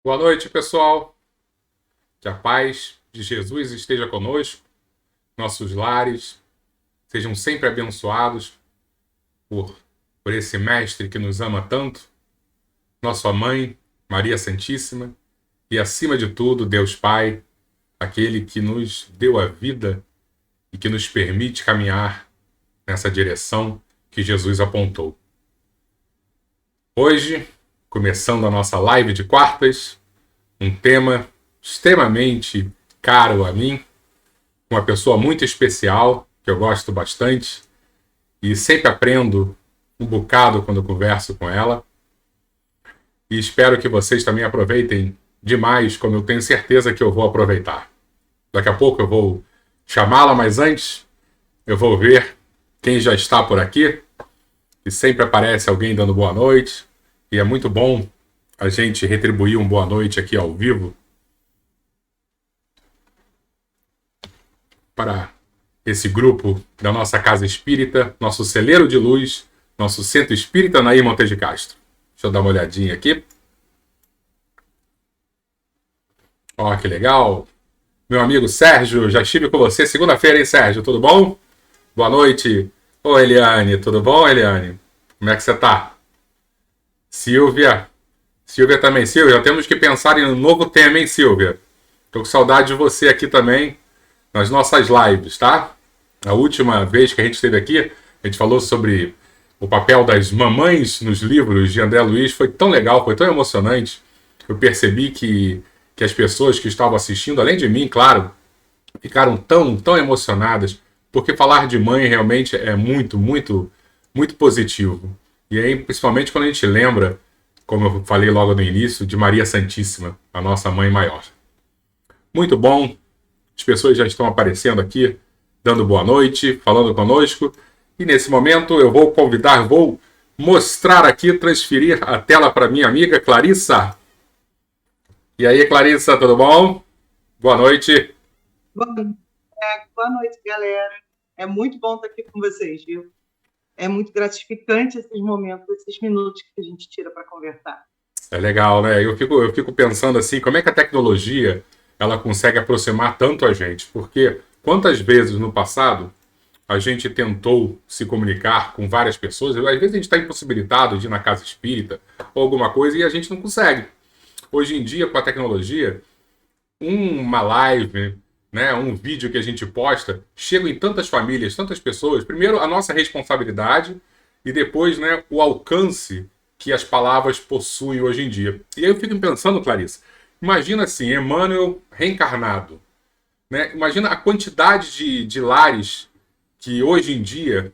Boa noite, pessoal. Que a paz de Jesus esteja conosco, nossos lares sejam sempre abençoados por, por esse Mestre que nos ama tanto, nossa mãe, Maria Santíssima, e acima de tudo, Deus Pai, aquele que nos deu a vida e que nos permite caminhar nessa direção que Jesus apontou. Hoje, começando a nossa live de quartas, um tema extremamente caro a mim, uma pessoa muito especial, que eu gosto bastante, e sempre aprendo um bocado quando eu converso com ela. E espero que vocês também aproveitem demais, como eu tenho certeza que eu vou aproveitar. Daqui a pouco eu vou chamá-la, mas antes eu vou ver quem já está por aqui, e sempre aparece alguém dando boa noite, e é muito bom a gente retribuir um boa noite aqui ao vivo para esse grupo da nossa Casa Espírita, nosso celeiro de luz, nosso Centro Espírita Nair Monte de Castro. Deixa eu dar uma olhadinha aqui. Ó, que legal. Meu amigo Sérgio, já estive com você segunda-feira, hein, Sérgio? Tudo bom? Boa noite. Ô, Eliane, tudo bom, Eliane? Como é que você tá? Silvia. Silvia também. Silvia, temos que pensar em um novo tema, hein, Silvia? Tô com saudade de você aqui também nas nossas lives, tá? A última vez que a gente esteve aqui, a gente falou sobre o papel das mamães nos livros de André Luiz. Foi tão legal, foi tão emocionante. Eu percebi que as pessoas que estavam assistindo, além de mim, claro, ficaram tão emocionadas, porque falar de mãe realmente é muito positivo. E aí, principalmente quando a gente lembra, como eu falei logo no início, de Maria Santíssima, a nossa mãe maior. Muito bom. As pessoas já estão aparecendo aqui, dando boa noite, falando conosco. E nesse momento eu vou vou mostrar aqui, transferir a tela para minha amiga Clarissa. E aí, Clarissa, tudo bom? Boa noite. Boa noite, galera. É muito bom estar aqui com vocês, viu? É muito gratificante esses momentos, esses minutos que a gente tira para conversar. É legal, né? Eu fico pensando assim, como é que a tecnologia ela consegue aproximar tanto a gente? Porque quantas vezes no passado a gente tentou se comunicar com várias pessoas, às vezes a gente está impossibilitado de ir na casa espírita ou alguma coisa e a gente não consegue. Hoje em dia, com a tecnologia, uma live, né, um vídeo que a gente posta, chega em tantas famílias, tantas pessoas. Primeiro, a nossa responsabilidade e depois, né, o alcance que as palavras possuem hoje em dia. E aí eu fico pensando, Clarissa, imagina assim, Emmanuel reencarnado. Né? Imagina a quantidade de lares que hoje em dia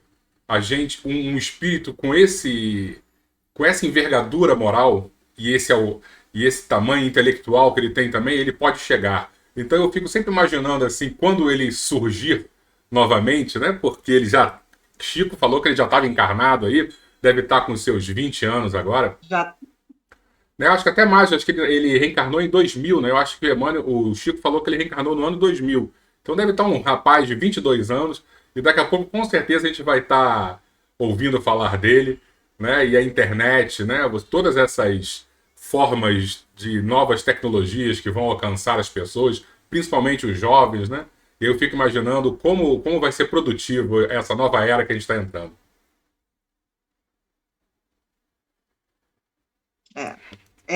a gente, um espírito com essa envergadura moral e esse tamanho intelectual que ele tem também, ele pode chegar. Então eu fico sempre imaginando assim, quando ele surgir novamente, né? Porque ele já. Chico falou que ele já estava encarnado aí, deve estar com seus 20 anos agora. Já Né? Eu acho que até mais, acho que ele reencarnou em 2000, né? Eu acho que o Chico falou que ele reencarnou no ano 2000. Então deve estar um rapaz de 22 anos, e daqui a pouco com certeza a gente vai estar ouvindo falar dele, né? E a internet, né? Todas essas formas de novas tecnologias que vão alcançar as pessoas, principalmente os jovens, né? E eu fico imaginando como vai ser produtivo essa nova era que a gente está entrando.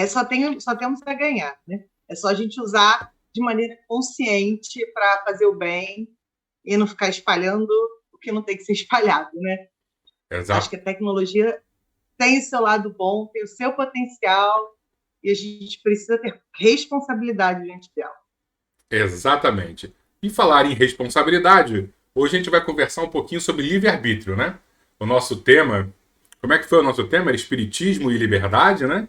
só temos a ganhar, né? É só a gente usar de maneira consciente para fazer o bem e não ficar espalhando o que não tem que ser espalhado, né? Acho Exato. que a tecnologia tem o seu lado bom, tem o seu potencial e a gente precisa ter responsabilidade diante dela. Exatamente. E falar em responsabilidade, hoje a gente vai conversar um pouquinho sobre livre-arbítrio, né? O nosso tema, como é que foi o nosso tema? Era espiritismo e liberdade, né?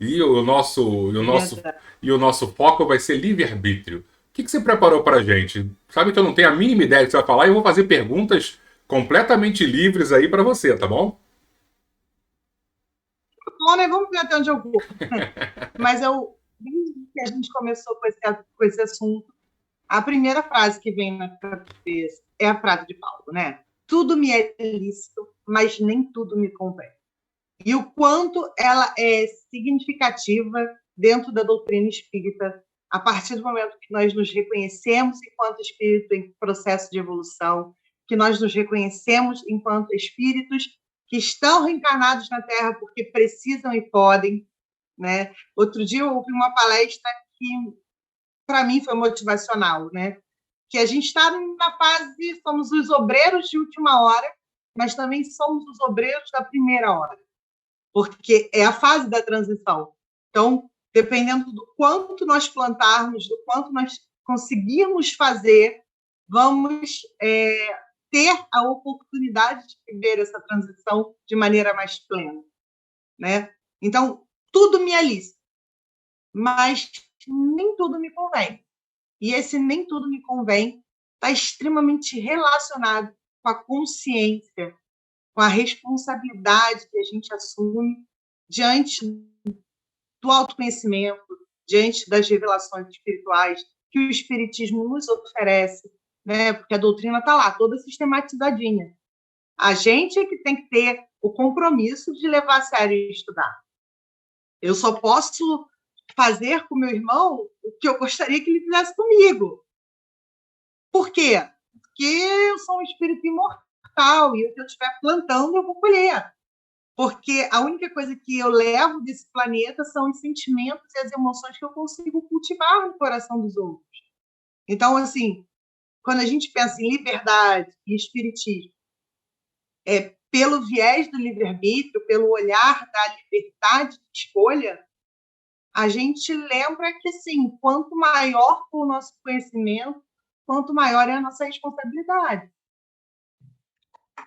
E É verdade. o nosso foco vai ser livre-arbítrio. O que você preparou para a gente? Sabe que eu não tenho a mínima ideia do que você vai falar e eu vou fazer perguntas completamente livres aí para você, tá bom? Bom, né? Vamos ver até onde eu vou. Mas desde que a gente começou com esse assunto, a primeira frase que vem na cabeça é a frase de Paulo, né? Tudo me é lícito, mas nem tudo me convém. E o quanto ela é significativa dentro da doutrina espírita, a partir do momento que nós nos reconhecemos enquanto espírito em processo de evolução, que nós nos reconhecemos enquanto espíritos que estão reencarnados na Terra porque precisam e podem, né? Outro dia eu ouvi uma palestra que, para mim, foi motivacional, né? Que a gente está na fase, somos os obreiros de última hora, mas também somos os obreiros da primeira hora, porque é a fase da transição. Então, dependendo do quanto nós plantarmos, do quanto nós conseguirmos fazer, vamos ter a oportunidade de viver essa transição de maneira mais plena, né? Então, tudo me alista, mas nem tudo me convém. E esse nem tudo me convém está extremamente relacionado com a consciência, com a responsabilidade que a gente assume diante do autoconhecimento, diante das revelações espirituais que o Espiritismo nos oferece, né? Porque a doutrina está lá, toda sistematizadinha. A gente é que tem que ter o compromisso de levar a sério e estudar. Eu só posso fazer com meu irmão o que eu gostaria que ele fizesse comigo. Por quê? Porque eu sou um espírito imortal e o que eu estiver plantando eu vou colher. Porque a única coisa que eu levo desse planeta são os sentimentos e as emoções que eu consigo cultivar no coração dos outros. Então, assim, quando a gente pensa em liberdade e espiritismo, pelo viés do livre-arbítrio, pelo olhar da liberdade de escolha, a gente lembra que, assim, quanto maior for o nosso conhecimento, quanto maior é a nossa responsabilidade,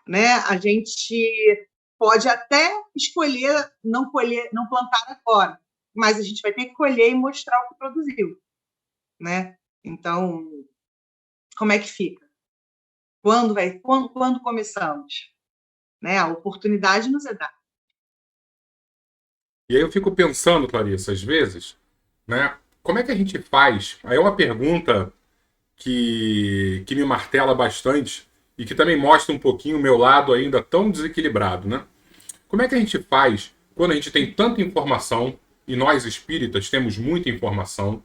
né? A gente pode até escolher não plantar agora, mas a gente vai ter que colher e mostrar o que produziu, né? Então, como é que fica? Quando começamos? Né? A oportunidade nos é dada. E aí eu fico pensando, Clarissa, às vezes, né? Como é que a gente faz? Aí é uma pergunta que me martela bastante e que também mostra um pouquinho o meu lado ainda tão desequilibrado, né? Como é que a gente faz quando a gente tem tanta informação, e nós espíritas temos muita informação,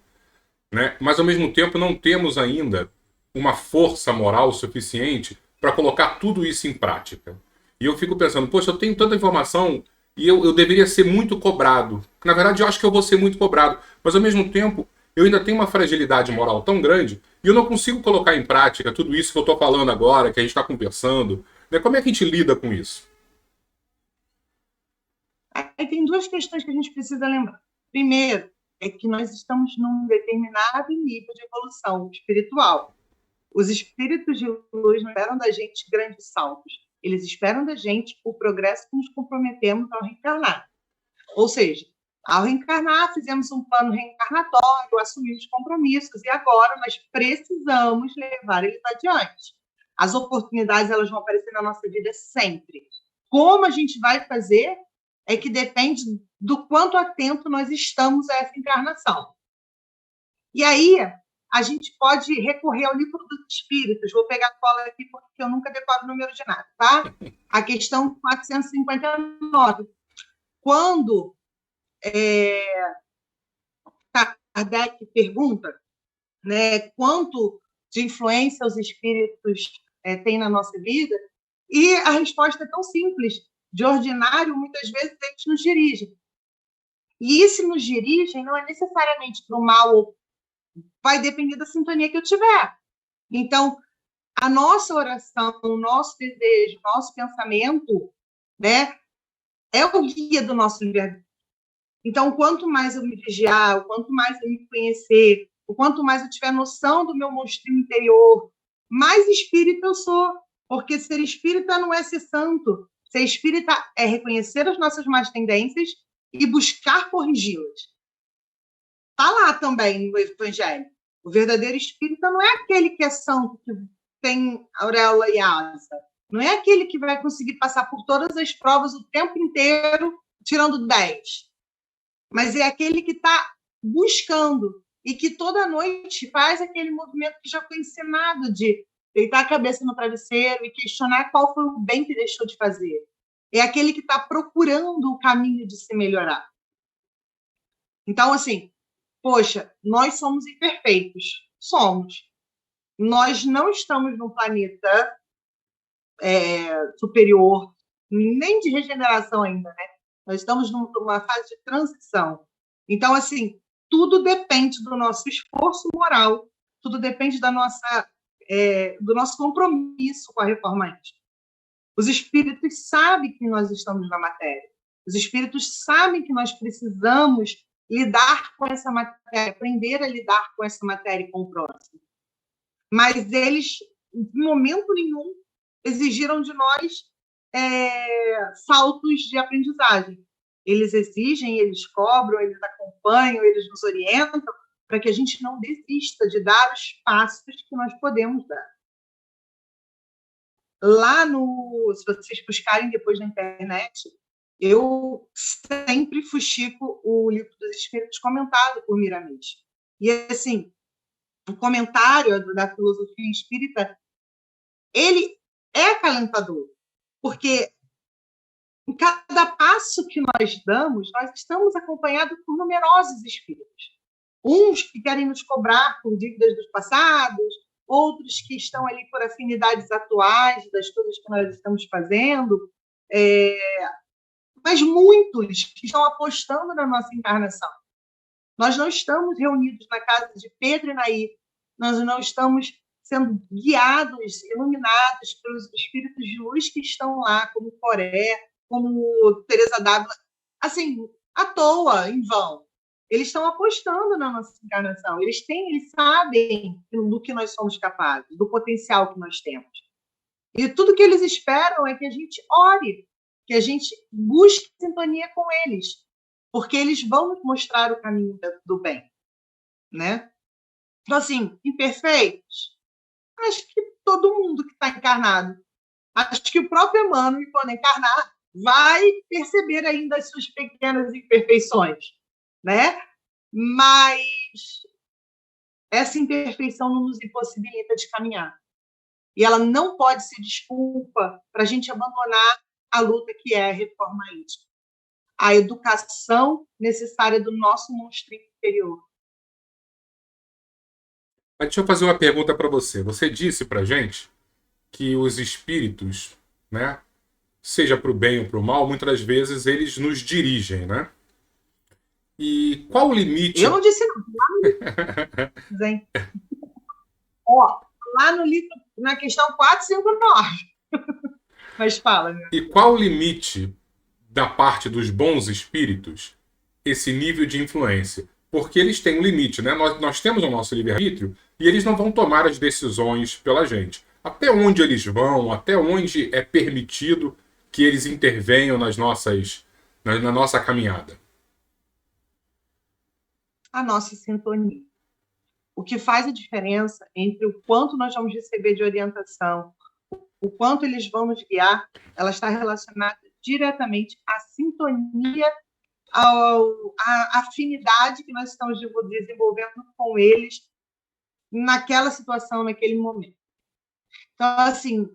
né? Mas ao mesmo tempo não temos ainda uma força moral suficiente para colocar tudo isso em prática? E eu fico pensando, poxa, eu tenho tanta informação e eu deveria ser muito cobrado. Na verdade, eu acho que eu vou ser muito cobrado, mas ao mesmo tempo eu ainda tenho uma fragilidade moral tão grande e eu não consigo colocar em prática tudo isso que eu estou falando agora, que a gente está conversando. Né? Como é que a gente lida com isso? Aí tem duas questões que a gente precisa lembrar. Primeiro, é que nós estamos num determinado nível de evolução espiritual. Os espíritos de luz não esperam da gente grandes saltos. Eles esperam da gente o progresso que nos comprometemos ao reencarnar. Ou seja, ao reencarnar, fizemos um plano reencarnatório, assumimos compromissos e agora nós precisamos levar eles adiante. As oportunidades elas vão aparecer na nossa vida sempre. Como a gente vai fazer é que depende do quanto atento nós estamos a essa encarnação. E aí, a gente pode recorrer ao livro dos espíritos. Vou pegar a cola aqui porque eu nunca decoro o número de nada, tá? A questão 459. Quando Kardec pergunta, né, quanto de influência os espíritos têm na nossa vida, e a resposta é tão simples. De ordinário, muitas vezes, eles nos dirigem. E esse nos dirigem não é necessariamente para o mal, ou vai depender da sintonia que eu tiver. Então, a nossa oração, o nosso desejo, o nosso pensamento, né, é o guia do nosso livre-arbítrio. Então, quanto mais eu me vigiar, quanto mais eu me conhecer, o quanto mais eu tiver noção do meu monstro interior, mais espírita eu sou. Porque ser espírita não é ser santo. Ser espírita é reconhecer as nossas más tendências e buscar corrigi-las. Está lá também no Evangelho. O verdadeiro espírita não é aquele que é santo, que tem auréola e asa. Não é aquele que vai conseguir passar por todas as provas o tempo inteiro, tirando 10. Mas é aquele que está buscando e que toda noite faz aquele movimento que já foi ensinado de deitar a cabeça no travesseiro e questionar qual foi o bem que deixou de fazer. É aquele que está procurando o caminho de se melhorar. Então, assim, poxa, nós somos imperfeitos. Somos. Nós não estamos num planeta superior, nem de regeneração ainda, né? Nós estamos numa fase de transição. Então, assim, tudo depende do nosso esforço moral, tudo depende do nosso compromisso com a reforma íntima. Os espíritos sabem que nós estamos na matéria. Os espíritos sabem que nós precisamos lidar com essa matéria, aprender a lidar com essa matéria e com o próximo. Mas eles, em momento nenhum, exigiram de nós saltos de aprendizagem. Eles exigem, eles cobram, eles acompanham, eles nos orientam para que a gente não desista de dar os passos que nós podemos dar. Lá se vocês buscarem depois na internet, eu sempre fuxico o Livro dos Espíritos comentado por Miramês. E, assim, o comentário da filosofia espírita, ele é acalentador, porque em cada passo que nós damos, nós estamos acompanhados por numerosos espíritos. Uns que querem nos cobrar por dívidas dos passados, outros que estão ali por afinidades atuais das coisas que nós estamos fazendo, mas muitos que estão apostando na nossa encarnação. Nós não estamos reunidos na casa de Pedro e Nair, nós não estamos sendo guiados, iluminados pelos espíritos de luz que estão lá, como Coré, como Teresa d'Ávila, assim, à toa, em vão. Eles estão apostando na nossa encarnação. Eles sabem do que nós somos capazes, do potencial que nós temos. E tudo que eles esperam é que a gente ore, que a gente busque sintonia com eles, porque eles vão nos mostrar o caminho do bem, né? Então, assim, imperfeitos? Acho que todo mundo que está encarnado. Acho que o próprio Emmanuel, quando encarnar, vai perceber ainda as suas pequenas imperfeições, né? Mas essa imperfeição não nos impossibilita de caminhar. E ela não pode ser desculpa para a gente abandonar a luta que é a reforma íntima. A educação necessária do nosso monstro interior. Mas deixa eu fazer uma pergunta para você. Você disse para gente que os espíritos, né, seja para o bem ou para o mal, muitas das vezes eles nos dirigem, né? E qual o limite? Eu não disse não. Ó, lá no livro, na questão 459. Mas fala, meu. E qual o limite da parte dos bons espíritos, esse nível de influência? Porque eles têm um limite, né? Nós temos o nosso livre-arbítrio e eles não vão tomar as decisões pela gente. Até onde eles vão, até onde é permitido que eles intervenham na nossa caminhada? A nossa sintonia. O que faz a diferença entre o quanto nós vamos receber de orientação, o quanto eles vão nos guiar, ela está relacionada diretamente à sintonia, à afinidade que nós estamos desenvolvendo com eles naquela situação, naquele momento. Então, assim,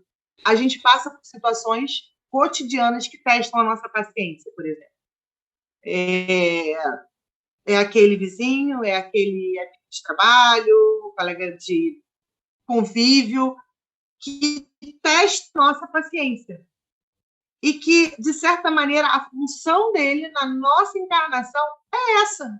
a gente passa por situações cotidianas que testam a nossa paciência, por exemplo. É aquele vizinho, é aquele amigo de trabalho, colega de convívio, que testa nossa paciência. E que, de certa maneira, a função dele na nossa encarnação é essa.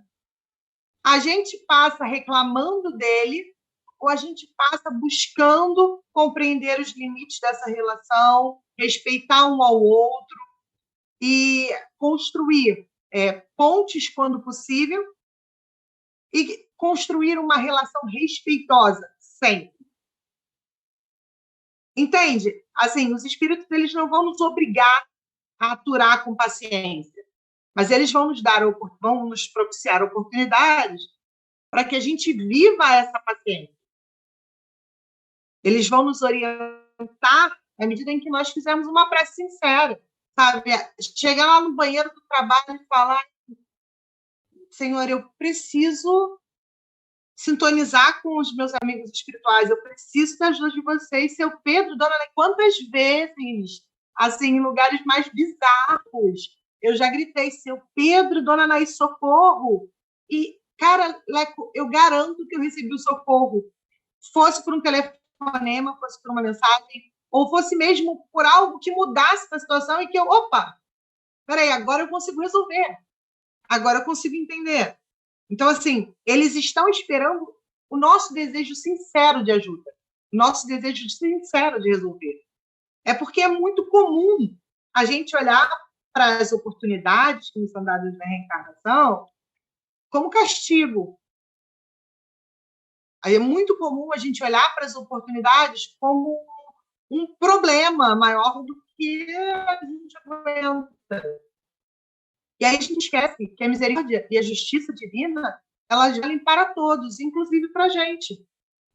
A gente passa reclamando dele ou a gente passa buscando compreender os limites dessa relação, respeitar um ao outro e construir pontes quando possível e construir uma relação respeitosa sempre. Entende? Assim, os espíritos eles não vão nos obrigar a aturar com paciência, mas eles vão nos propiciar oportunidades para que a gente viva essa paciência. Eles vão nos orientar à medida em que nós fizermos uma prece sincera, sabe? Chegar lá no banheiro do trabalho e falar: Senhor, eu preciso sintonizar com os meus amigos espirituais, eu preciso da ajuda de vocês, seu Pedro, dona Ana, quantas vezes, assim, em lugares mais bizarros, eu já gritei, seu Pedro, dona Anaí, socorro, E, cara, Leco, eu garanto que eu recebi o socorro. Fosse por um telefonema, fosse por uma mensagem, ou fosse mesmo por algo que mudasse a situação e que eu, opa, peraí, agora eu consigo resolver. Agora eu consigo entender. Então, assim, eles estão esperando o nosso desejo sincero de ajuda, o nosso desejo sincero de resolver. É porque é muito comum a gente olhar para as oportunidades que nos são dadas na reencarnação como castigo. Aí é muito comum a gente olhar para as oportunidades como um problema maior do que a gente aguenta. E aí a gente esquece que a misericórdia e a justiça divina, elas valem para todos, inclusive para a gente.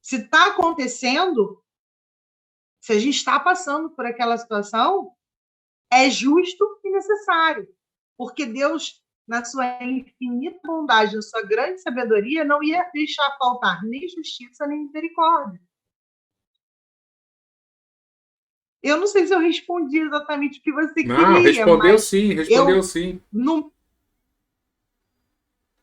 Se está acontecendo, se a gente está passando por aquela situação, é justo e necessário, porque Deus, na sua infinita bondade, na sua grande sabedoria, não ia deixar faltar nem justiça nem misericórdia. Eu não sei se eu respondi exatamente o que você Não, queria, respondeu mas sim, respondeu sim. no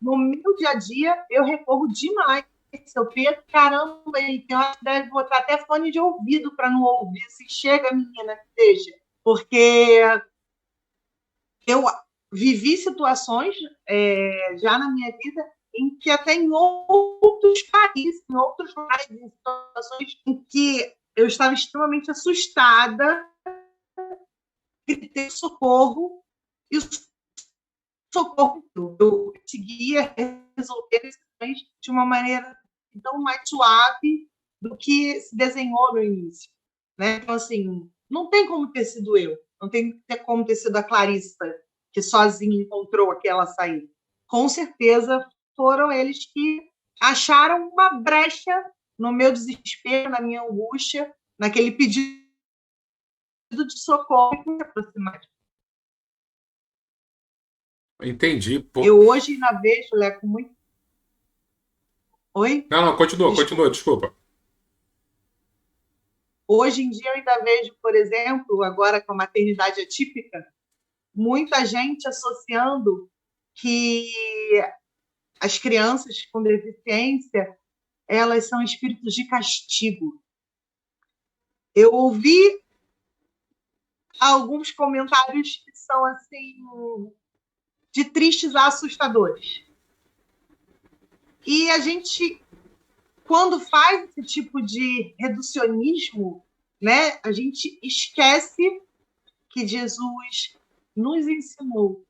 meu dia a dia, eu recorro demais. Seu Pedro, caramba, ele tem uma deve botar até fone de ouvido para não ouvir. Se chega, menina, deixa. Porque eu vivi situações já na minha vida em que até em outros países, em outros lugares, em situações em que eu estava extremamente assustada, gritei socorro, e o socorro eu conseguia resolver de uma maneira tão mais suave do que se desenhou no início. Né? Então, assim, não tem como ter sido eu, não tem como ter sido a Clarissa, que sozinha encontrou aquela saída. Com certeza foram eles que acharam uma brecha no meu desespero, na minha angústia, naquele pedido de socorro que se aproximar. Entendi. Pô. Eu hoje ainda vejo, Leco, muito. Oi? Não, continua, Desculpa. desculpa. Hoje em dia eu ainda vejo, por exemplo, agora com a maternidade atípica, muita gente associando que as crianças com deficiência, elas são espíritos de castigo. Eu ouvi alguns comentários que são assim de tristes a assustadores. E a gente, quando faz esse tipo de reducionismo, né, a gente esquece que Jesus nos ensinou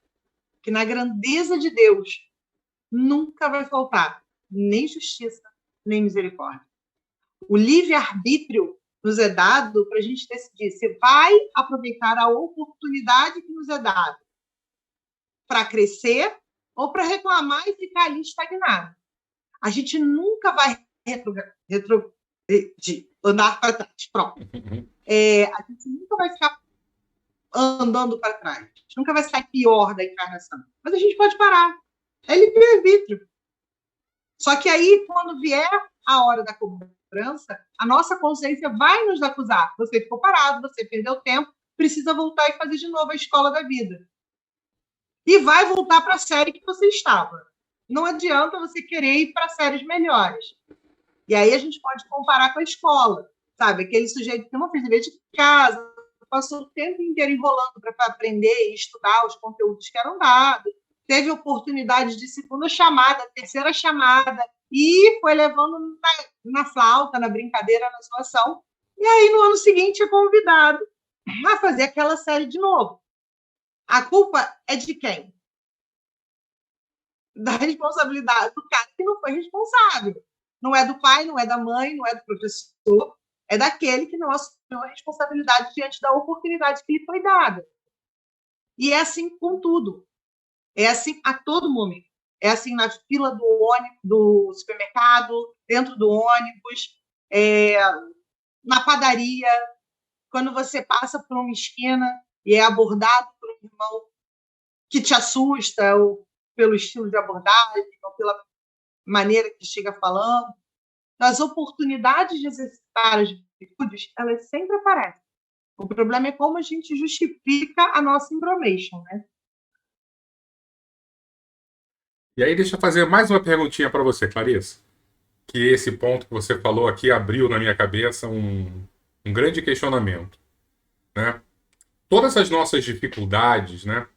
que na grandeza de Deus nunca vai faltar nem justiça, nem misericórdia. O livre-arbítrio nos é dado para a gente decidir se vai aproveitar a oportunidade que nos é dada para crescer ou para reclamar e ficar ali estagnado. A gente nunca vai andar para trás. Pronto. A gente nunca vai ficar andando para trás. A gente nunca vai sair pior da encarnação. Mas a gente pode parar. É livre-arbítrio. Só que aí, quando vier a hora da cobrança, a nossa consciência vai nos acusar. Você ficou parado, você perdeu tempo, precisa voltar e fazer de novo a escola da vida. E vai voltar para a série que você estava. Não adianta você querer ir para séries melhores. E aí a gente pode comparar com a escola, sabe? Aquele sujeito que não fez dever de casa, passou o tempo inteiro enrolando para aprender e estudar os conteúdos que eram dados, teve oportunidade de segunda chamada, terceira chamada, e foi levando na flauta, na brincadeira, na zoação. E aí, no ano seguinte, é convidado a fazer aquela série de novo. A culpa é de quem? Da responsabilidade do cara que não foi responsável. Não é do pai, não é da mãe, não é do professor, é daquele que não assumiu a responsabilidade diante da oportunidade que lhe foi dada. E é assim com tudo. É assim a todo momento. É assim na fila do ônibus, do supermercado, dentro do ônibus, na padaria, quando você passa por uma esquina e é abordado por um irmão que te assusta, ou pelo estilo de abordagem, ou pela maneira que chega falando. As oportunidades de exercitar as virtudes, elas sempre aparecem. O problema é como a gente justifica a nossa information, né? E aí, deixa eu fazer mais uma perguntinha para você, Clarissa. Que esse ponto que você falou aqui abriu na minha cabeça um grande questionamento, né? Todas as nossas dificuldades, né?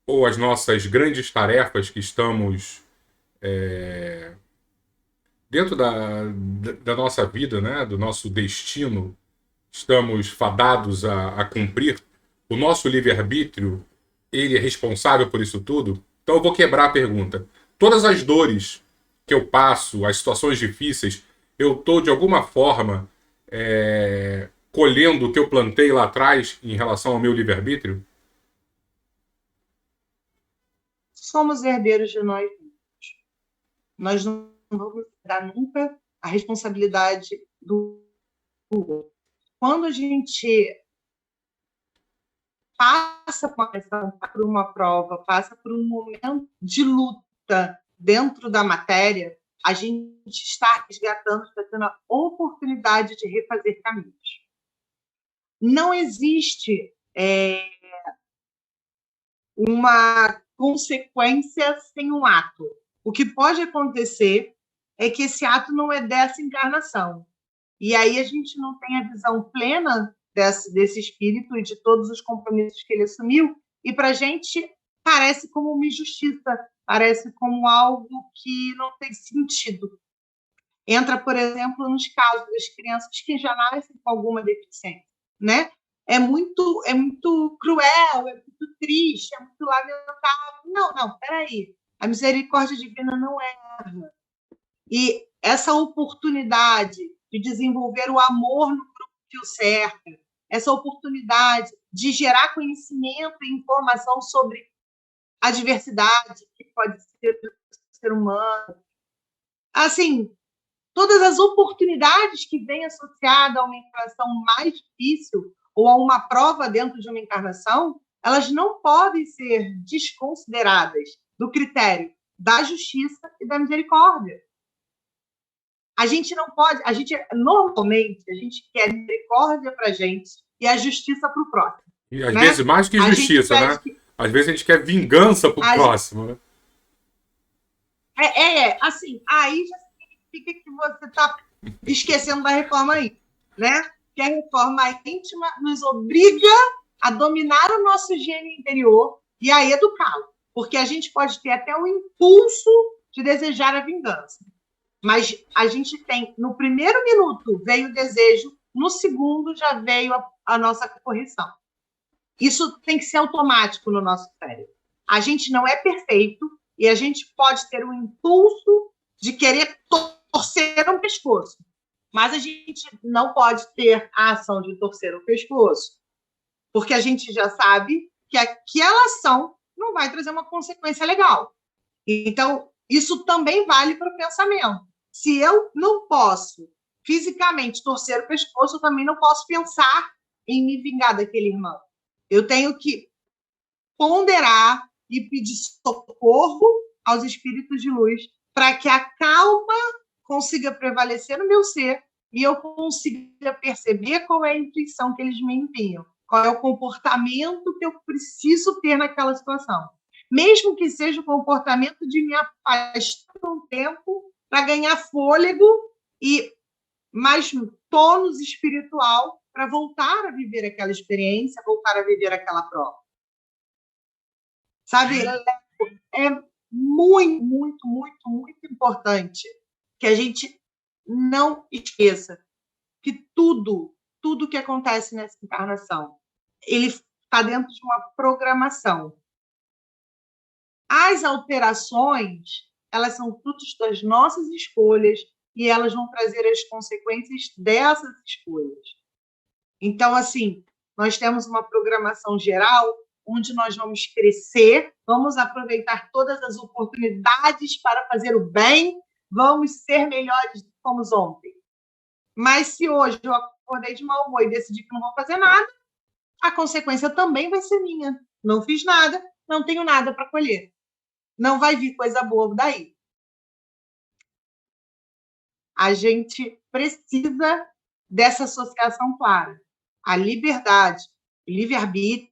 Ou as nossas grandes tarefas que estamos dentro da nossa vida, né? Do nosso destino, estamos fadados a cumprir. O nosso livre-arbítrio, ele é responsável por isso tudo? Então eu vou quebrar a pergunta. Todas as dores que eu passo, as situações difíceis, eu estou, de alguma forma, colhendo o que eu plantei lá atrás em relação ao meu livre-arbítrio? Somos herdeiros de nós mesmos. Nós não vamos dar nunca a responsabilidade do outro. Quando a gente passa por uma prova, passa por um momento de luta dentro da matéria, a gente está resgatando, está tendo a oportunidade de refazer caminhos. Não existe uma consequência sem um ato. O que pode acontecer é que esse ato não é dessa encarnação. E aí a gente não tem a visão plena desse espírito e de todos os compromissos que ele assumiu, e para a gente parece como uma injustiça, parece como algo que não tem sentido. Entra, por exemplo, nos casos das crianças que já nascem com alguma deficiência, né? É muito cruel, é muito triste, é muito lamentável. Não, peraí. A misericórdia divina não erra. E essa oportunidade de desenvolver o amor no grupo que o cerca, essa oportunidade de gerar conhecimento e informação sobre a diversidade que pode ser do ser humano. Assim, todas as oportunidades que vêm associadas a uma encarnação mais difícil ou a uma prova dentro de uma encarnação, elas não podem ser desconsideradas do critério da justiça e da misericórdia. A gente não pode, normalmente, a gente quer misericórdia para a gente e a justiça para o próximo. E às vezes mais que justiça, né? Às vezes a gente quer vingança para o próximo, né? Assim, aí já significa que você está esquecendo da reforma aí, né? Que a reforma íntima nos obriga a dominar o nosso gênio interior e a educá-lo, porque a gente pode ter até o impulso de desejar a vingança, mas a gente tem, no primeiro minuto veio o desejo, no segundo já veio a nossa correção. Isso tem que ser automático no nosso cérebro. A gente não é perfeito e a gente pode ter um impulso de querer torcer um pescoço, mas a gente não pode ter a ação de torcer o pescoço, porque a gente já sabe que aquela ação não vai trazer uma consequência legal. Então, isso também vale para o pensamento. Se eu não posso fisicamente torcer o pescoço, eu também não posso pensar em me vingar daquele irmão. Eu tenho que ponderar e pedir socorro aos espíritos de luz para que a calma consiga prevalecer no meu ser e eu consiga perceber qual é a intuição que eles me enviam, qual é o comportamento que eu preciso ter naquela situação. Mesmo que seja o comportamento de me afastar um tempo para ganhar fôlego e mais tônus espiritual para voltar a viver aquela experiência, voltar a viver aquela prova. Sabe? É muito, muito, muito, muito importante que a gente não esqueça que tudo que acontece nessa encarnação, ele está dentro de uma programação. As alterações, elas são frutos das nossas escolhas e elas vão trazer as consequências dessas escolhas. Então, assim, nós temos uma programação geral onde nós vamos crescer, vamos aproveitar todas as oportunidades para fazer o bem, vamos ser melhores do que fomos ontem. Mas se hoje eu acordei de mau humor e decidi que não vou fazer nada, a consequência também vai ser minha. Não fiz nada, não tenho nada para colher. Não vai vir coisa boa daí. A gente precisa dessa associação clara. A liberdade, o livre-arbítrio,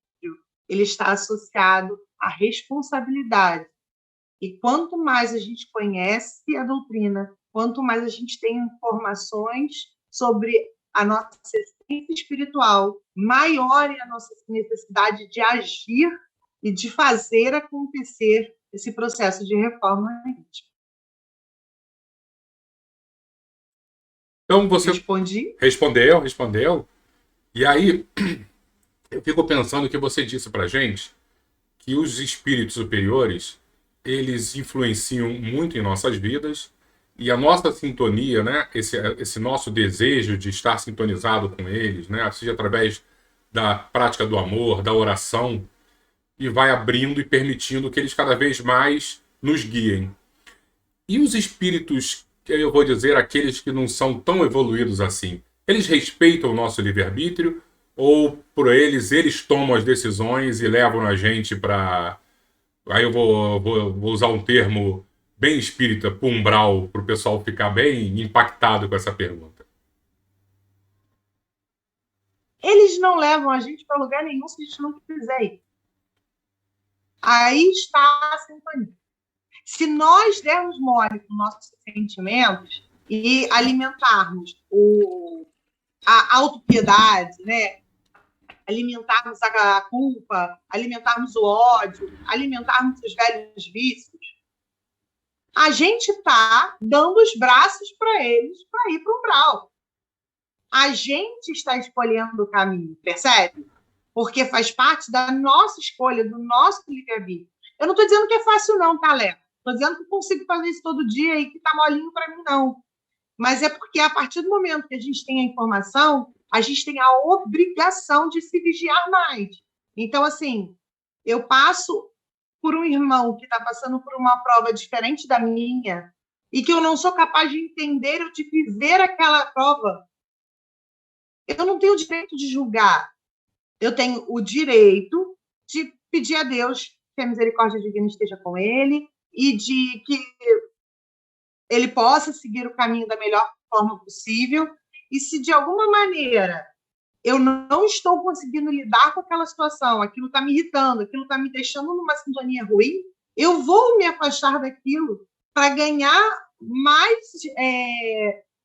ele está associado à responsabilidade. E quanto mais a gente conhece a doutrina, quanto mais a gente tem informações sobre a nossa essência espiritual, maior é a nossa necessidade de agir e de fazer acontecer esse processo de reforma íntima. Então você Respondi? respondeu. E aí eu fico pensando que você disse pra gente que os espíritos superiores, eles influenciam muito em nossas vidas e a nossa sintonia, né, esse nosso desejo de estar sintonizado com eles, né, seja através da prática do amor, da oração, e vai abrindo e permitindo que eles cada vez mais nos guiem. E os espíritos, eu vou dizer, aqueles que não são tão evoluídos assim, eles respeitam o nosso livre-arbítrio ou por eles tomam as decisões e levam a gente para... Aí eu vou usar um termo bem espírita, umbral, para o pessoal ficar bem impactado com essa pergunta. Eles não levam a gente para lugar nenhum se a gente não quiser ir. Aí está a sintonia. Se nós dermos mole com nossos sentimentos e alimentarmos a autopiedade, né? Alimentarmos a culpa, alimentarmos o ódio, alimentarmos os velhos vícios, a gente está dando os braços para eles para ir para o umbral. A gente está escolhendo o caminho, percebe? Porque faz parte da nossa escolha, do nosso livre-arbítrio. Eu não estou dizendo que é fácil não, tá, Léo? Estou dizendo que eu consigo fazer isso todo dia e que está molinho para mim, não. Mas é porque, a partir do momento que a gente tem a informação, a gente tem a obrigação de se vigiar mais. Então, assim, eu passo por um irmão que está passando por uma prova diferente da minha e que eu não sou capaz de entender ou de viver aquela prova. Eu não tenho o direito de julgar. Eu tenho o direito de pedir a Deus que a misericórdia divina esteja com ele e de que ele possa seguir o caminho da melhor forma possível. E se de alguma maneira eu não estou conseguindo lidar com aquela situação, aquilo está me irritando, aquilo está me deixando numa sintonia ruim, eu vou me afastar daquilo para ganhar mais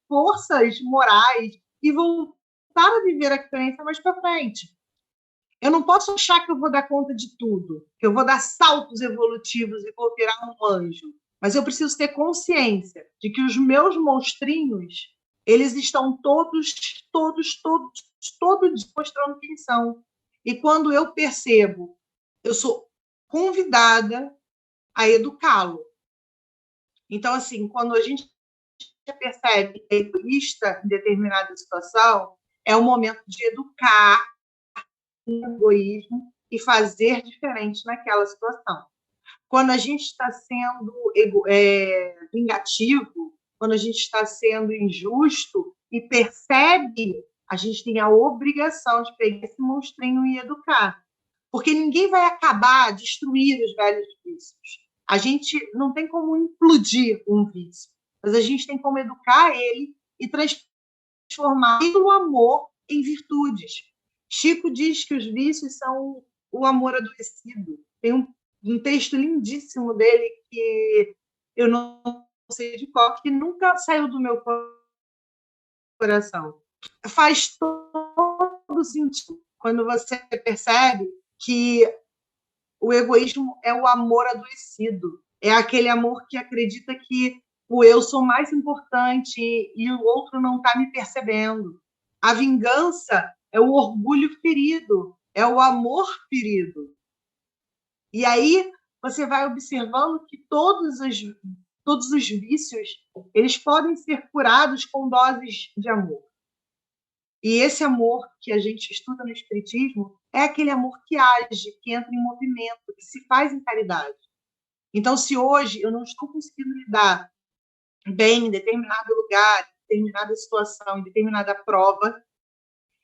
forças morais e voltar a viver a experiência mais para frente. Eu não posso achar que eu vou dar conta de tudo, que eu vou dar saltos evolutivos e vou virar um anjo. Mas eu preciso ter consciência de que os meus monstrinhos, eles estão todos mostrando quem são. E quando eu percebo, eu sou convidada a educá-lo. Então, assim, quando a gente percebe que é egoísta em determinada situação, é o momento de educar o egoísmo e fazer diferente naquela situação. Quando a gente está sendo vingativo, quando a gente está sendo injusto e percebe, a gente tem a obrigação de pegar esse monstrinho e educar. Porque ninguém vai acabar, destruir os velhos vícios. A gente não tem como implodir um vício, mas a gente tem como educar ele e transformar o amor em virtudes. Chico diz que os vícios são o amor adoecido. Tem um texto lindíssimo dele que eu não sei de qual, que nunca saiu do meu coração. Faz todo sentido quando você percebe que o egoísmo é o amor adoecido. É aquele amor que acredita que o eu sou mais importante e o outro não está me percebendo. A vingança é o orgulho ferido, é o amor ferido. E aí você vai observando que todos os vícios, eles podem ser curados com doses de amor. E esse amor que a gente estuda no Espiritismo é aquele amor que age, que entra em movimento, que se faz em caridade. Então, se hoje eu não estou conseguindo lidar bem em determinado lugar, em determinada situação, em determinada prova,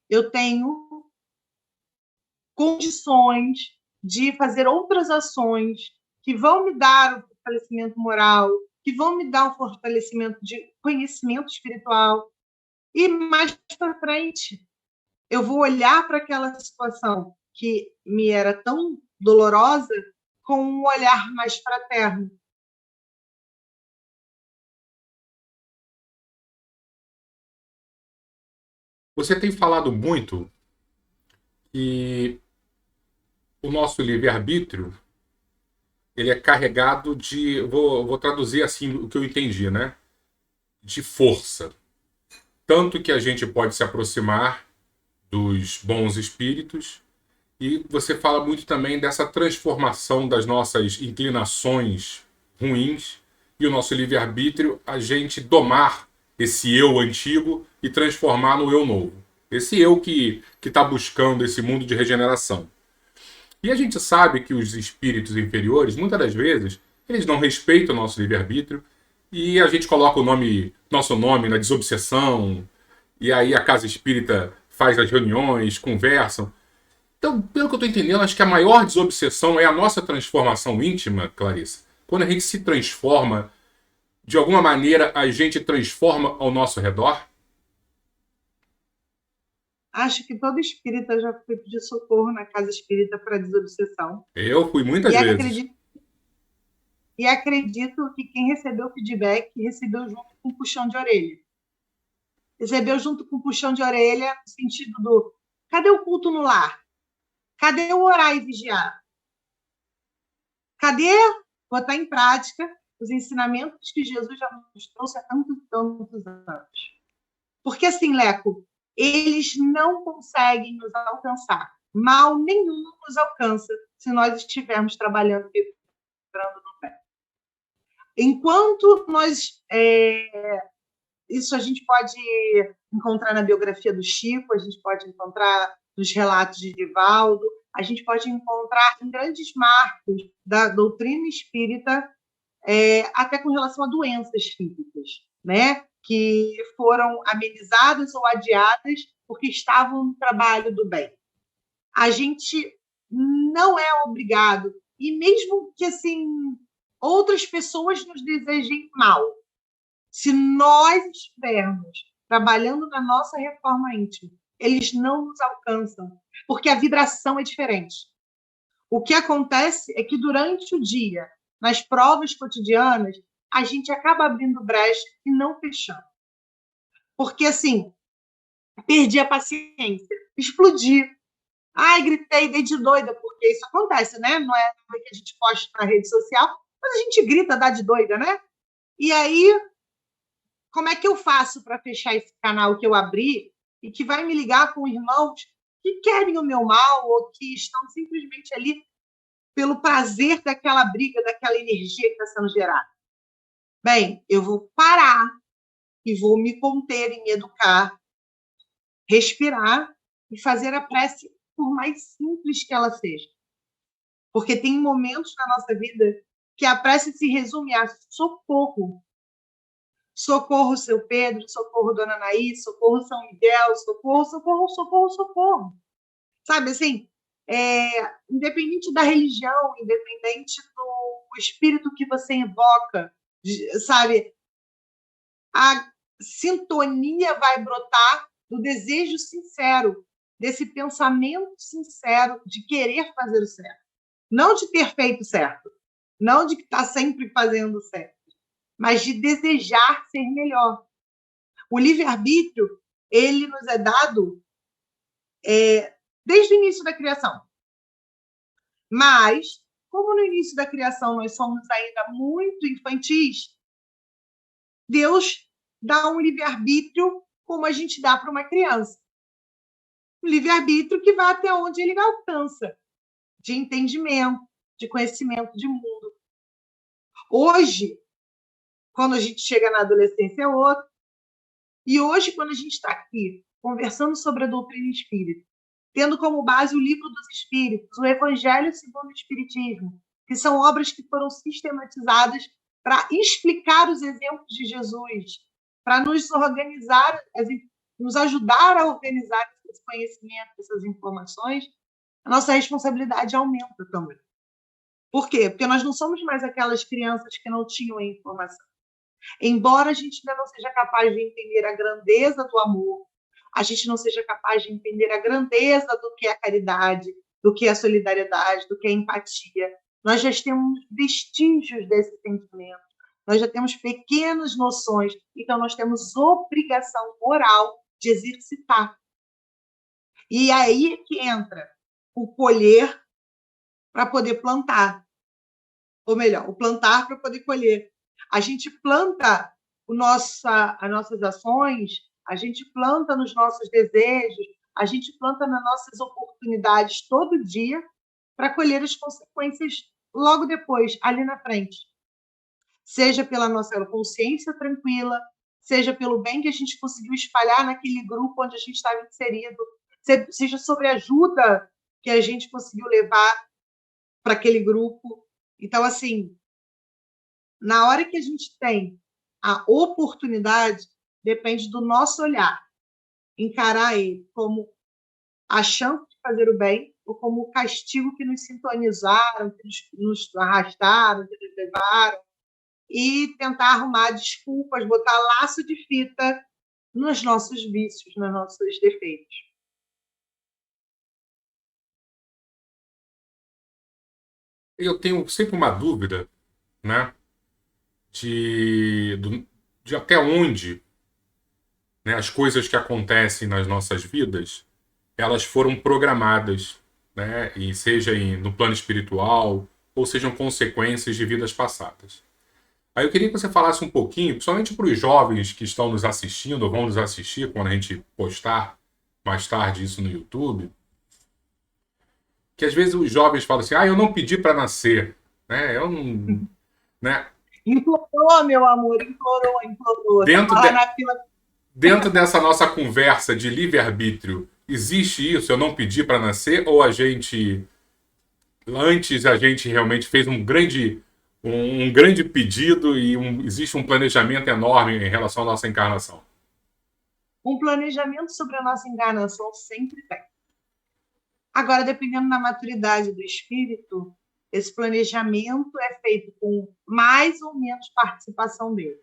eu tenho condições de fazer outras ações que vão me dar um fortalecimento moral, que vão me dar um fortalecimento de conhecimento espiritual. E mais para frente, eu vou olhar para aquela situação que me era tão dolorosa com um olhar mais fraterno. Você tem falado muito que o nosso livre-arbítrio ele é carregado de, vou traduzir assim o que eu entendi, né? De força. Tanto que a gente pode se aproximar dos bons espíritos, e você fala muito também dessa transformação das nossas inclinações ruins e o nosso livre-arbítrio, a gente domar esse eu antigo e transformar no eu novo. Esse eu que está buscando esse mundo de regeneração. E a gente sabe que os espíritos inferiores, muitas das vezes, eles não respeitam o nosso livre-arbítrio e a gente coloca nosso nome na desobsessão, e aí a casa espírita faz as reuniões, conversam. Então, pelo que eu estou entendendo, acho que a maior desobsessão é a nossa transformação íntima, Clarissa. Quando a gente se transforma, de alguma maneira a gente transforma ao nosso redor. Acho que todo espírita já foi pedir socorro na casa espírita para desobsessão. Eu fui muitas E vezes. acredito que quem recebeu feedback recebeu junto com um puxão de orelha. Recebeu junto com um puxão de orelha no sentido do: cadê o culto no lar? Cadê o orar e vigiar? Cadê botar em prática os ensinamentos que Jesus já nos trouxe há tantos anos? Porque assim, Leco, eles não conseguem nos alcançar. Mal nenhum nos alcança se nós estivermos trabalhando no pé. Enquanto nós... isso a gente pode encontrar na biografia do Chico, a gente pode encontrar nos relatos de Divaldo, a gente pode encontrar em grandes marcos da doutrina espírita, até com relação a doenças físicas, né? Que foram amenizadas ou adiadas porque estavam no trabalho do bem. A gente não é obrigado, e mesmo que assim outras pessoas nos desejem mal, se nós estivermos trabalhando na nossa reforma íntima, eles não nos alcançam, porque a vibração é diferente. O que acontece é que durante o dia, nas provas cotidianas, a gente acaba abrindo brecha e não fechando. Porque, assim, perdi a paciência, explodi. Ai, gritei, dei de doida, porque isso acontece, né? Não é nada que a gente posta na rede social, mas a gente grita, dá de doida, né? E aí, como é que eu faço para fechar esse canal que eu abri e que vai me ligar com irmãos que querem o meu mal ou que estão simplesmente ali pelo prazer daquela briga, daquela energia que está sendo gerada? Bem, eu vou parar e vou me conter e me educar, respirar e fazer a prece, por mais simples que ela seja. Porque tem momentos na nossa vida que a prece se resume a socorro. Socorro, seu Pedro, socorro, dona Anaís, socorro, São Miguel, socorro, socorro, socorro, socorro. Sabe, assim, independente da religião, independente do espírito que você invoca, sabe, a sintonia vai brotar do desejo sincero, desse pensamento sincero de querer fazer o certo. Não de ter feito certo, não de estar sempre fazendo certo, mas de desejar ser melhor. O livre-arbítrio, ele nos é dado desde o início da criação. Mas, como no início da criação nós somos ainda muito infantis, Deus dá um livre-arbítrio como a gente dá para uma criança. Um livre-arbítrio que vai até onde ele alcança, de entendimento, de conhecimento de mundo. Hoje, quando a gente chega na adolescência, é outro. E hoje, quando a gente está aqui conversando sobre a doutrina espírita, tendo como base o Livro dos Espíritos, o Evangelho segundo o Espiritismo, que são obras que foram sistematizadas para explicar os exemplos de Jesus, para nos organizar, nos ajudar a organizar esse conhecimento, essas informações, a nossa responsabilidade aumenta também. Por quê? Porque nós não somos mais aquelas crianças que não tinham a informação. Embora a gente ainda não seja capaz de entender a grandeza do amor, a gente não seja capaz de entender a grandeza do que é a caridade, do que é a solidariedade, do que é a empatia, nós já temos vestígios desse sentimento, nós já temos pequenas noções, então nós temos obrigação moral de exercitar E aí é que entra o colher para poder plantar. Ou melhor, o plantar para poder colher. A gente planta as nossas ações, a gente planta nos nossos desejos, a gente planta nas nossas oportunidades todo dia para colher as consequências logo depois, ali na frente. Seja pela nossa consciência tranquila, seja pelo bem que a gente conseguiu espalhar naquele grupo onde a gente estava inserido, seja sobre a ajuda que a gente conseguiu levar para aquele grupo. Então, assim, na hora que a gente tem a oportunidade, depende do nosso olhar, encarar ele como a chance de fazer o bem ou como o castigo que nos sintonizaram, que nos arrastaram, que nos levaram, e tentar arrumar desculpas, botar laço de fita nos nossos vícios, nos nossos defeitos. Eu tenho sempre uma dúvida, né, de até onde, né, as coisas que acontecem nas nossas vidas, elas foram programadas, né, e seja no plano espiritual ou sejam consequências de vidas passadas. Aí eu queria que você falasse um pouquinho, principalmente para os jovens que estão nos assistindo ou vão nos assistir quando a gente postar mais tarde isso no YouTube, que às vezes os jovens falam assim: "Ah, eu não pedi para nascer", né? Eu não, né? Implorou, meu amor, implorou. Tá Dentro lá de, na fila. dentro dessa nossa conversa de livre-arbítrio, existe isso? Eu não pedi para nascer ou a gente realmente fez um grande pedido e existe um planejamento enorme em relação à nossa encarnação? Um planejamento sobre a nossa encarnação sempre tem. Agora, dependendo da maturidade do espírito, esse planejamento é feito com mais ou menos participação dele.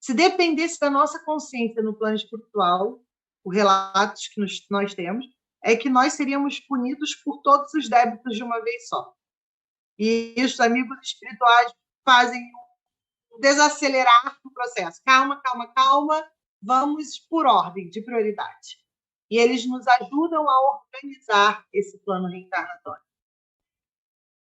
Se dependesse da nossa consciência no plano espiritual, os relatos que nós temos, é que nós seríamos punidos por todos os débitos de uma vez só. E os amigos espirituais fazem desacelerar o processo. Calma, calma, calma, vamos por ordem de prioridade. E eles nos ajudam a organizar esse plano reencarnatório.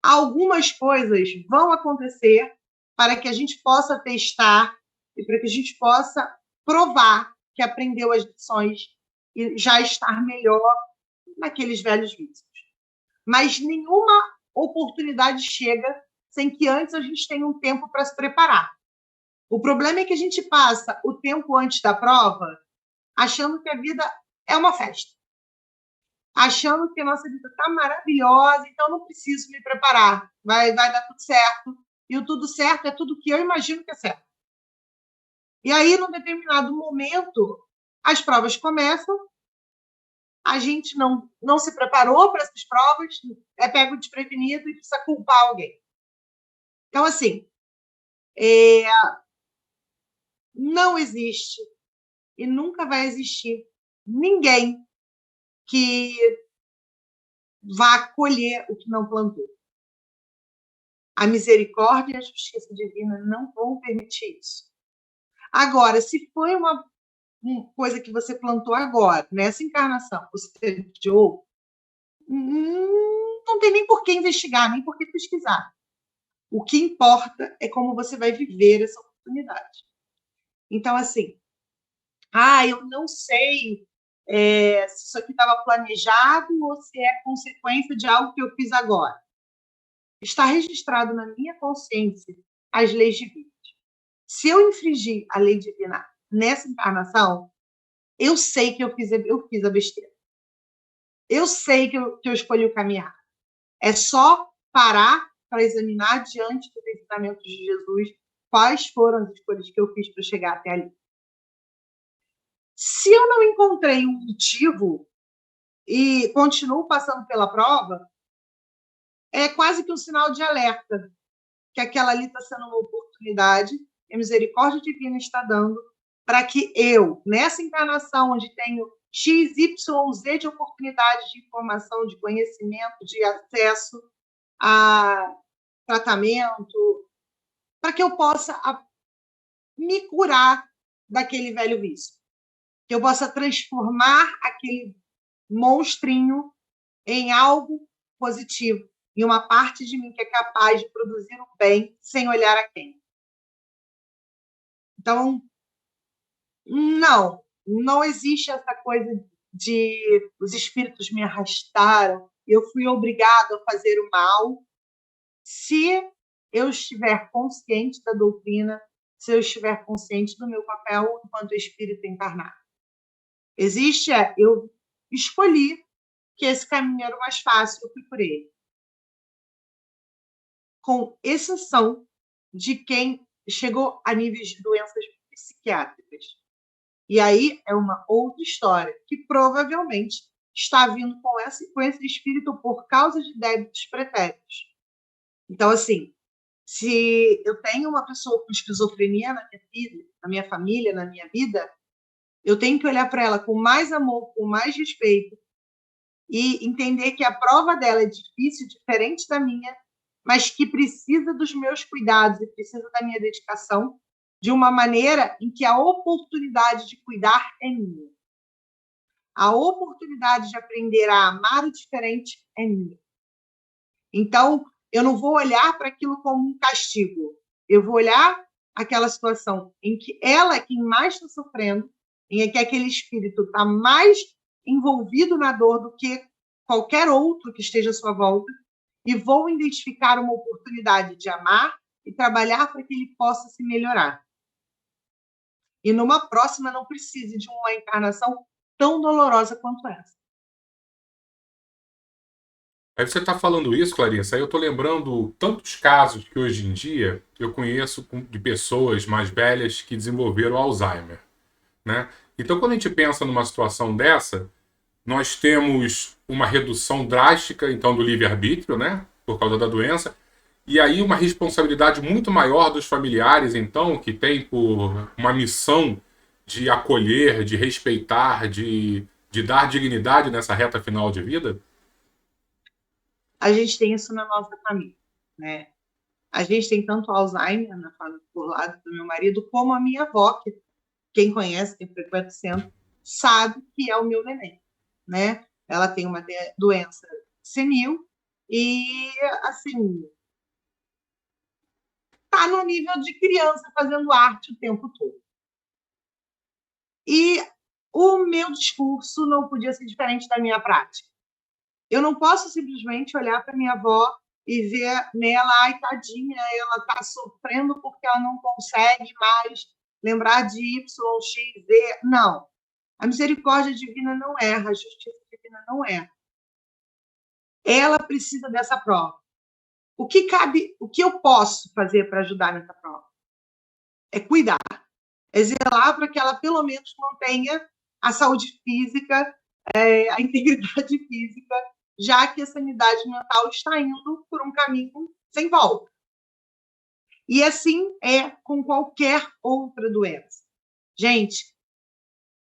Algumas coisas vão acontecer para que a gente possa testar e para que a gente possa provar que aprendeu as lições e já estar melhor naqueles velhos vícios. Mas nenhuma oportunidade chega sem que antes a gente tenha um tempo para se preparar. O problema é que a gente passa o tempo antes da prova achando que a vida é uma festa, achando que a nossa vida está maravilhosa, então não preciso me preparar, vai dar tudo certo. E o tudo certo é tudo que eu imagino que é certo. E aí, num determinado momento, as provas começam, a gente não se preparou para essas provas, é pego desprevenido e precisa culpar alguém. Então, assim, não existe e nunca vai existir ninguém que vá colher o que não plantou. A misericórdia e a justiça divina não vão permitir isso. Agora, se foi uma coisa que você plantou agora, nessa encarnação, você adiou, não tem nem por que investigar, nem por que pesquisar. O que importa é como você vai viver essa oportunidade. Então, assim, eu não sei se isso aqui estava planejado ou se é consequência de algo que eu fiz agora. Está registrado na minha consciência as leis divinas. Se eu infringir a lei divina nessa encarnação, eu sei que eu fiz a besteira. Eu sei que eu escolhi o caminho errado. É só parar para examinar diante dos ensinamentos de Jesus quais foram as escolhas que eu fiz para chegar até ali. Se eu não encontrei um motivo e continuo passando pela prova, é quase que um sinal de alerta que aquela ali está sendo uma oportunidade que a misericórdia divina está dando para que eu, nessa encarnação onde tenho X, Y, Z de oportunidades de informação, de conhecimento, de acesso a tratamento, para que eu possa me curar daquele velho vício, que eu possa transformar aquele monstrinho em algo positivo, em uma parte de mim que é capaz de produzir o bem sem olhar a quem. Então, não existe essa coisa de os espíritos me arrastaram, eu fui obrigado a fazer o mal. Se eu estiver consciente da doutrina, se eu estiver consciente do meu papel enquanto espírito encarnado. Eu escolhi que esse caminho era o mais fácil, eu fui por ele. Com exceção de quem chegou a níveis de doenças psiquiátricas. E aí é uma outra história, que provavelmente está vindo com esse espírito por causa de débitos pretéritos. Então, assim, se eu tenho uma pessoa com esquizofrenia na minha família, na minha vida, eu tenho que olhar para ela com mais amor, com mais respeito e entender que a prova dela é difícil, diferente da minha, mas que precisa dos meus cuidados e precisa da minha dedicação de uma maneira em que a oportunidade de cuidar é minha. A oportunidade de aprender a amar o diferente é minha. Então, eu não vou olhar para aquilo como um castigo. Eu vou olhar aquela situação em que ela é quem mais está sofrendo, em que aquele espírito está mais envolvido na dor do que qualquer outro que esteja à sua volta, e vou identificar uma oportunidade de amar e trabalhar para que ele possa se melhorar. E numa próxima não precise de uma encarnação tão dolorosa quanto essa. Aí você está falando isso, Clarissa, aí eu estou lembrando tantos casos que hoje em dia eu conheço de pessoas mais velhas que desenvolveram Alzheimer, né? Então, quando a gente pensa numa situação dessa, nós temos uma redução drástica, então, do livre-arbítrio, né? Por causa da doença, e aí uma responsabilidade muito maior dos familiares, então, que tem por uma missão de acolher, de respeitar, de dar dignidade nessa reta final de vida. A gente tem isso na nossa família, né? A gente tem tanto Alzheimer na família por lado do meu marido, como a minha avó, que quem conhece, quem frequenta o centro, sabe que é o meu neném, né? Ela tem uma doença senil e, assim, tá no nível de criança fazendo arte o tempo todo. E o meu discurso não podia ser diferente da minha prática. Eu não posso simplesmente olhar para minha avó e ver nela, ai, tadinha, ela está sofrendo porque ela não consegue mais lembrar de Y, X, Z. Não. A misericórdia divina não erra, a justiça divina não erra. Ela precisa dessa prova. O que eu posso fazer para ajudar nessa prova? É cuidar, é zelar para que ela pelo menos mantenha a saúde física, a integridade física, já que a sanidade mental está indo por um caminho sem volta. E assim é com qualquer outra doença. Gente,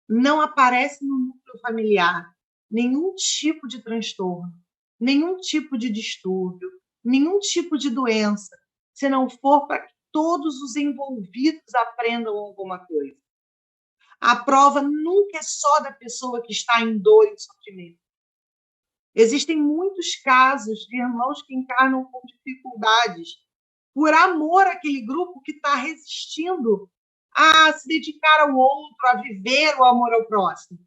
não aparece no núcleo familiar nenhum tipo de transtorno, nenhum tipo de distúrbio, nenhum tipo de doença, se não for para que todos os envolvidos aprendam alguma coisa. A prova nunca é só da pessoa que está em dor e sofrimento. Existem muitos casos de irmãos que encarnam com dificuldades por amor àquele grupo que está resistindo a se dedicar ao outro, a viver o amor ao próximo.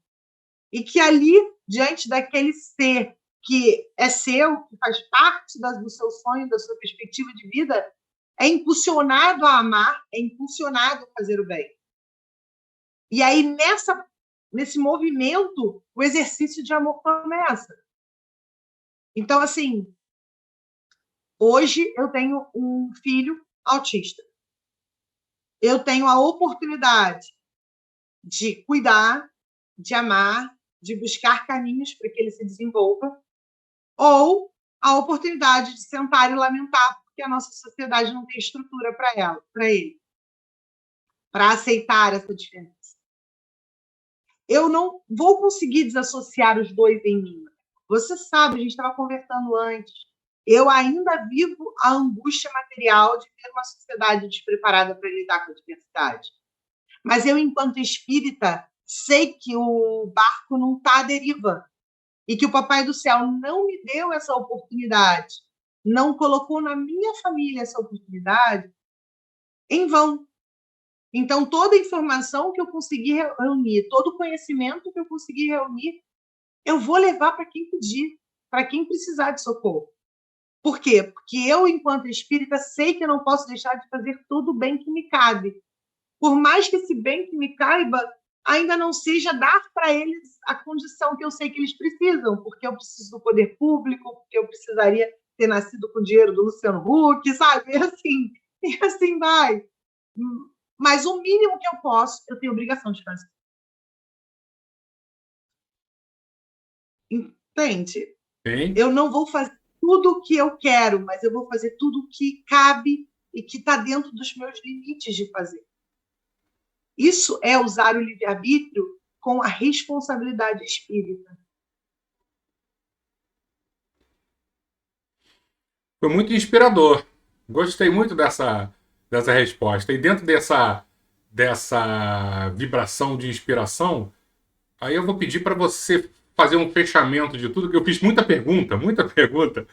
E que ali, diante daquele ser que é seu, que faz parte do seu sonho, da sua perspectiva de vida, é impulsionado a amar, é impulsionado a fazer o bem. E aí, nesse movimento, o exercício de amor começa. Então, assim, hoje eu tenho um filho autista. Eu tenho a oportunidade de cuidar, de amar, de buscar caminhos para que ele se desenvolva, ou a oportunidade de sentar e lamentar porque a nossa sociedade não tem estrutura para ele, para aceitar essa diferença. Eu não vou conseguir desassociar os dois em mim. Você sabe, a gente estava conversando antes, eu ainda vivo a angústia material de ter uma sociedade despreparada para lidar com a diversidade. Mas eu, enquanto espírita, sei que o barco não está à deriva. e que o Papai do Céu não me deu essa oportunidade, não colocou na minha família essa oportunidade, em vão. Então, toda a informação que eu conseguir reunir, todo o conhecimento que eu conseguir reunir, eu vou levar para quem pedir, para quem precisar de socorro. Por quê? Porque eu, enquanto espírita, sei que eu não posso deixar de fazer todo o bem que me cabe. Por mais que esse bem que me caiba ainda não seja dar para eles a condição que eu sei que eles precisam, porque eu preciso do poder público, porque eu precisaria ter nascido com o dinheiro do Luciano Huck, sabe? E assim vai. Mas o mínimo que eu posso, eu tenho obrigação de fazer. Entende? Sim. Eu não vou fazer tudo o que eu quero, mas eu vou fazer tudo o que cabe e que está dentro dos meus limites de fazer. Isso é usar o livre-arbítrio com a responsabilidade espírita. Foi muito inspirador. Gostei muito dessa resposta. E dentro dessa vibração de inspiração, aí eu vou pedir para você fazer um fechamento de tudo, que eu fiz muita pergunta, muita pergunta.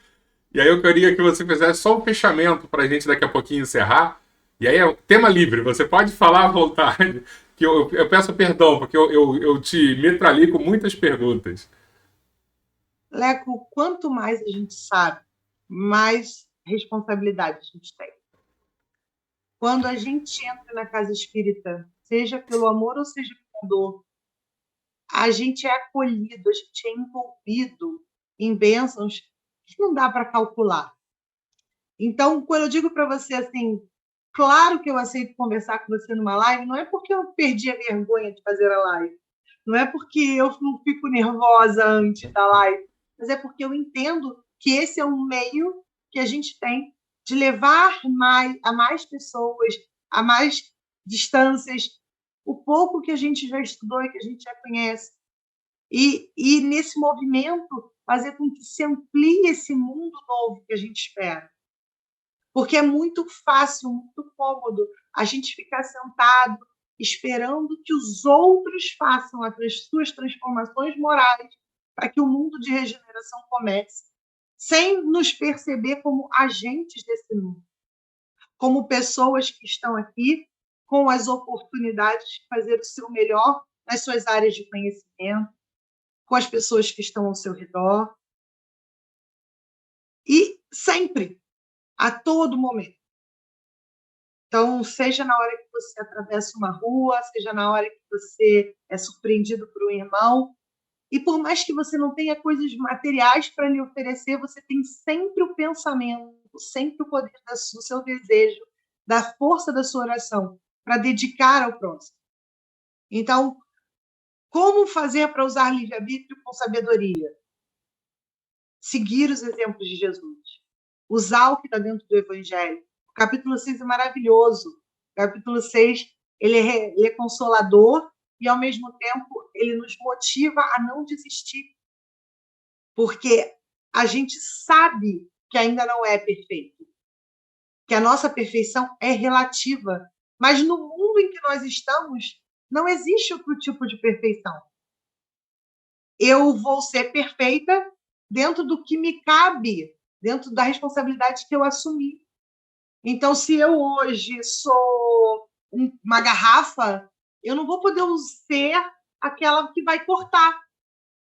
E aí eu queria que você fizesse só um fechamento para a gente daqui a pouquinho encerrar. E aí é tema livre, você pode falar à vontade, que eu peço perdão, porque eu te metralhei com muitas perguntas. Leco, quanto mais a gente sabe, mais responsabilidade a gente tem. Quando a gente entra na casa espírita, seja pelo amor ou seja pela dor, a gente é acolhido, a gente é envolvido em bênçãos que não dá para calcular. Então, quando eu digo para você assim, claro que eu aceito conversar com você numa live, não é porque eu perdi a vergonha de fazer a live, não é porque eu não fico nervosa antes da live, mas é porque eu entendo que esse é um meio que a gente tem de levar a mais pessoas, a mais distâncias, o pouco que a gente já estudou e que a gente já conhece. E nesse movimento, fazer com que se amplie esse mundo novo que a gente espera. Porque é muito fácil, muito cômodo a gente ficar sentado esperando que os outros façam as suas transformações morais para que o mundo de regeneração comece, sem nos perceber como agentes desse mundo, como pessoas que estão aqui com as oportunidades de fazer o seu melhor nas suas áreas de conhecimento, com as pessoas que estão ao seu redor, e sempre, a todo momento. Então, seja na hora que você atravessa uma rua, seja na hora que você é surpreendido por um irmão, e por mais que você não tenha coisas materiais para lhe oferecer, você tem sempre o pensamento, sempre o poder do seu desejo, da força da sua oração, para dedicar ao próximo. Então, como fazer para usar livre-arbítrio com sabedoria? Seguir os exemplos de Jesus. Usar o que está dentro do Evangelho. O capítulo 6 é maravilhoso. O capítulo 6 ele é consolador e, ao mesmo tempo, ele nos motiva a não desistir. Porque a gente sabe que ainda não é perfeito. Que a nossa perfeição é relativa. Mas no mundo em que nós estamos, não existe outro tipo de perfeição. Eu vou ser perfeita dentro do que me cabe, dentro da responsabilidade que eu assumi. Então, se eu hoje sou uma garrafa, eu não vou poder ser aquela que vai cortar.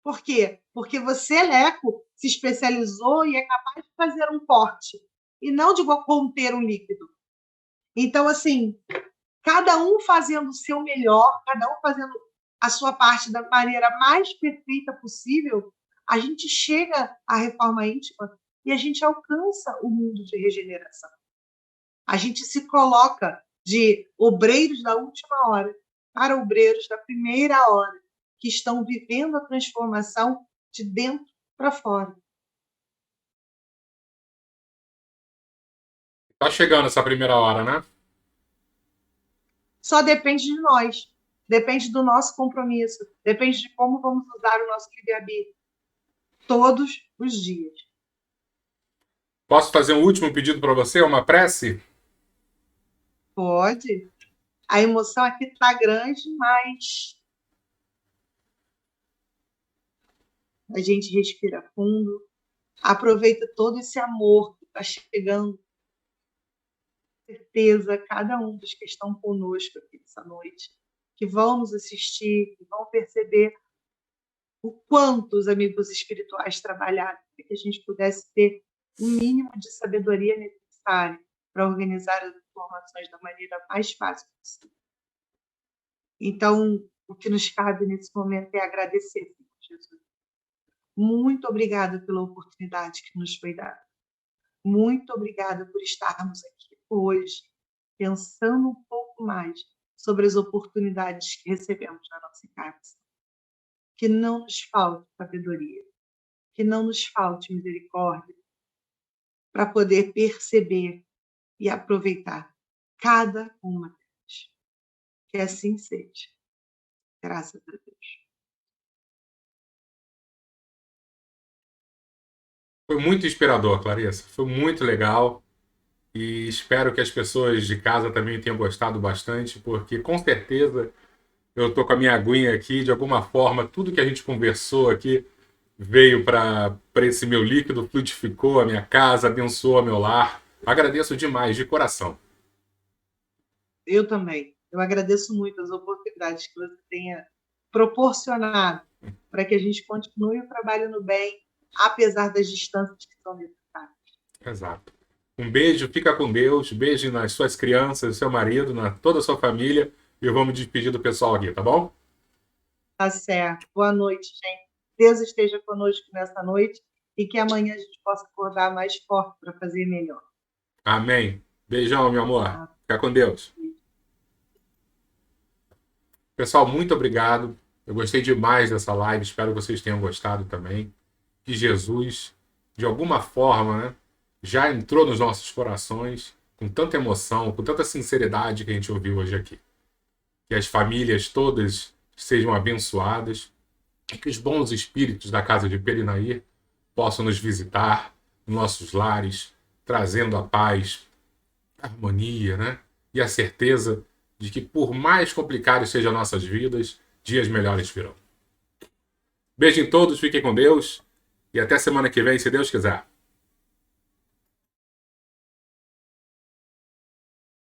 Por quê? Porque você, Leco, se especializou e é capaz de fazer um corte, e não de conter um líquido. Então, assim, cada um fazendo o seu melhor, cada um fazendo a sua parte da maneira mais perfeita possível, a gente chega à reforma íntima e a gente alcança o mundo de regeneração. A gente se coloca de obreiros da última hora para obreiros da primeira hora, que estão vivendo a transformação de dentro para fora. Tá chegando essa primeira hora, né? Só depende de nós, depende do nosso compromisso, depende de como vamos usar o nosso livre-arbítrio todos os dias. Posso fazer um último pedido para você, uma prece? Pode. A emoção aqui está grande, mas a gente respira fundo, aproveita todo esse amor que está chegando, com certeza, cada um dos que estão conosco aqui essa noite, que vão nos assistir, que vão perceber o quanto os amigos espirituais trabalharam para que a gente pudesse ter o mínimo de sabedoria necessária para organizar as informações da maneira mais fácil possível. Então, o que nos cabe nesse momento é agradecer, Senhor Jesus. Muito obrigada pela oportunidade que nos foi dada. Muito obrigada por estarmos aqui hoje, pensando um pouco mais sobre as oportunidades que recebemos na nossa encarnação. Que não nos falte sabedoria, que não nos falte misericórdia, para poder perceber e aproveitar cada uma delas. Que assim seja. Graças a Deus. Foi muito inspirador, Clarissa. Foi muito legal. E espero que as pessoas de casa também tenham gostado bastante, porque com certeza eu tô com a minha aguinha aqui, de alguma forma, tudo que a gente conversou aqui veio para esse meu líquido, fluidificou a minha casa, abençoou o meu lar. Agradeço demais, de coração. Eu também. Eu agradeço muito as oportunidades que você tenha proporcionado para que a gente continue o trabalho no bem, apesar das distâncias que são necessárias. Exato. Um beijo, fica com Deus, beijo nas suas crianças, seu marido, na toda a sua família. E eu vou me despedir do pessoal aqui, tá bom? Tá certo. Boa noite, gente. Deus esteja conosco nessa noite e que amanhã a gente possa acordar mais forte para fazer melhor. Amém. Beijão, meu amor. Fica com Deus. Pessoal, muito obrigado. Eu gostei demais dessa live, espero que vocês tenham gostado também. Que Jesus, de alguma forma, né, já entrou nos nossos corações com tanta emoção, com tanta sinceridade que a gente ouviu hoje aqui. Que as famílias todas sejam abençoadas e que os bons espíritos da casa de Perinair possam nos visitar nos nossos lares, trazendo a paz, a harmonia, né? E a certeza de que, por mais complicadas sejam nossas vidas, dias melhores virão. Beijo em todos, fiquem com Deus e até semana que vem, se Deus quiser.